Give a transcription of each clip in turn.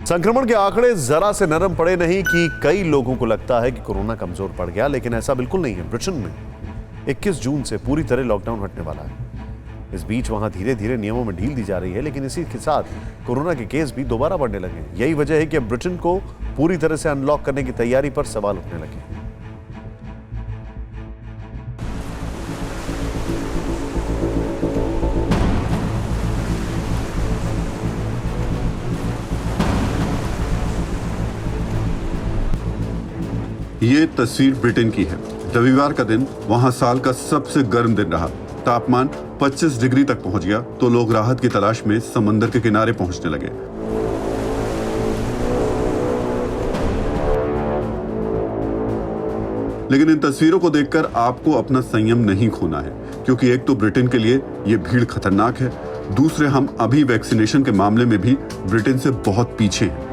संक्रमण के आंकड़े जरा से नरम पड़े नहीं कि कई लोगों को लगता है कि कोरोना कमजोर पड़ गया, लेकिन ऐसा बिल्कुल नहीं है। ब्रिटेन में 21 जून से पूरी तरह लॉकडाउन हटने वाला है। इस बीच वहां धीरे धीरे नियमों में ढील दी जा रही है, लेकिन इसी के साथ कोरोना के केस भी दोबारा बढ़ने लगे हैं। यही वजह है कि अब ब्रिटेन को पूरी तरह से अनलॉक करने की तैयारी पर सवाल उठने लगे। ये तस्वीर ब्रिटेन की है। रविवार का दिन वहां साल का सबसे गर्म दिन रहा। तापमान 25 डिग्री तक पहुंच गया तो लोग राहत की तलाश में समंदर के किनारे पहुंचने लगे। लेकिन इन तस्वीरों को देखकर आपको अपना संयम नहीं खोना है, क्योंकि एक तो ब्रिटेन के लिए ये भीड़ खतरनाक है, दूसरे हम अभी वैक्सीनेशन के मामले में भी ब्रिटेन से बहुत पीछे हैं।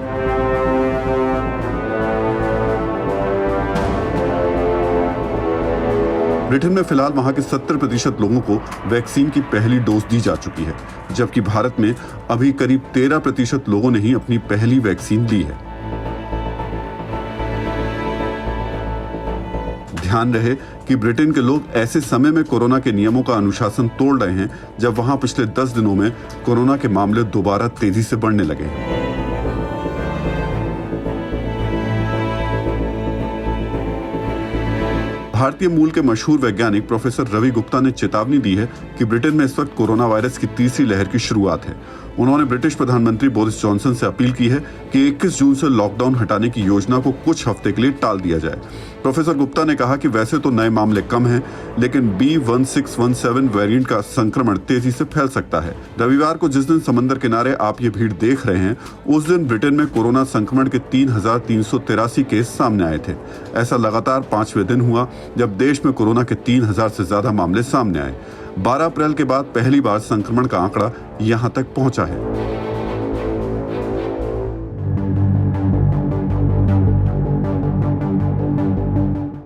ब्रिटेन में फिलहाल वहां के 70% लोगों को वैक्सीन की पहली डोज दी जा चुकी है, जबकि भारत में अभी करीब 13% लोगों ने ही अपनी पहली वैक्सीन ली है। ध्यान रहे कि ब्रिटेन के लोग ऐसे समय में कोरोना के नियमों का अनुशासन तोड़ रहे हैं जब वहां पिछले 10 दिनों में कोरोना के मामले दोबारा तेजी से बढ़ने लगे हैं। भारतीय मूल के मशहूर वैज्ञानिक प्रोफेसर रवि गुप्ता ने चेतावनी दी है कि ब्रिटेन में इस वक्त कोरोना वायरस की तीसरी लहर की शुरुआत है। उन्होंने ब्रिटिश प्रधानमंत्री बोरिस जॉनसन से अपील की है कि 21 जून से लॉकडाउन हटाने की योजना को कुछ हफ्ते के लिए टाल दिया जाए। प्रोफेसर गुप्ता ने कहा कि वैसे तो नए मामले कम हैं, लेकिन B1617 वेरिएंट का संक्रमण तेजी से फैल सकता है। रविवार को जिस दिन समंदर किनारे आप ये भीड़ देख रहे हैं, उस दिन ब्रिटेन में कोरोना संक्रमण के 3,383 केस सामने आए थे। ऐसा लगातार 5वें दिन हुआ जब देश में कोरोना के 3,000 से ज्यादा मामले सामने आए। 12 अप्रैल के बाद पहली बार संक्रमण का आंकड़ा यहां तक पहुंचा है।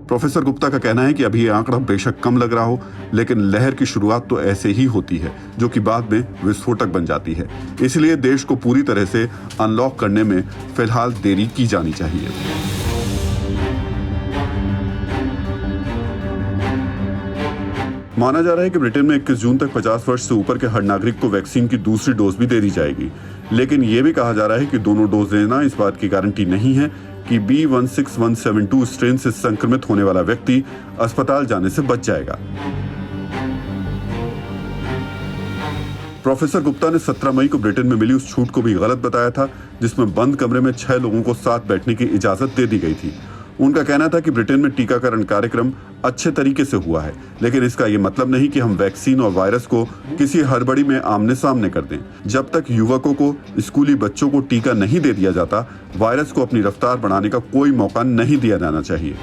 प्रोफेसर गुप्ता का कहना है कि अभी ये आंकड़ा बेशक कम लग रहा हो, लेकिन लहर की शुरुआत तो ऐसे ही होती है, जो कि बाद में विस्फोटक बन जाती है। इसलिए देश को पूरी तरह से अनलॉक करने में फिलहाल देरी की जानी चाहिए। माना जा रहा है कि ब्रिटेन में 21 जून तक 50 वर्ष से ऊपर के हर नागरिक को वैक्सीन की दूसरी डोज भी दे दी जाएगी, लेकिन यह भी कहा जा रहा है कि दोनों डोज लेना इस बात की गारंटी नहीं है कि B16172 स्ट्रेन से संक्रमित होने वाला व्यक्ति अस्पताल जाने से बच जाएगा। प्रोफेसर गुप्ता ने 17 मई को ब्रिटेन में मिली उस छूट को भी गलत बताया था, जिसमें बंद कमरे में 6 लोगों को साथ बैठने की इजाजत दे दी गई थी। उनका कहना था कि ब्रिटेन में टीकाकरण कार्यक्रम अच्छे तरीके से हुआ है, लेकिन इसका ये मतलब नहीं कि हम वैक्सीन और वायरस को किसी हड़बड़ी में आमने सामने कर दें। जब तक युवकों को, स्कूली बच्चों को टीका नहीं दे दिया जाता, वायरस को अपनी रफ्तार बढ़ाने का कोई मौका नहीं दिया जाना चाहिए।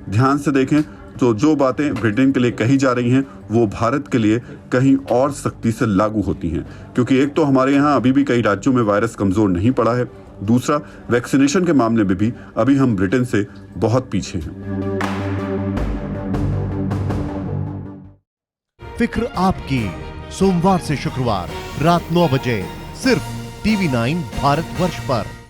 ध्यान से देखें तो जो बातें ब्रिटेन के लिए कही जा रही हैं, वो भारत के लिए कहीं और सख्ती से लागू होती हैं, क्योंकि एक तो हमारे यहाँ अभी भी कई राज्यों में वायरस कमजोर नहीं पड़ा है, दूसरा वैक्सीनेशन के मामले में भी अभी हम ब्रिटेन से बहुत पीछे हैं। फिक्र आपकी, सोमवार से शुक्रवार रात 9 बजे सिर्फ TV9 भारतवर्ष पर।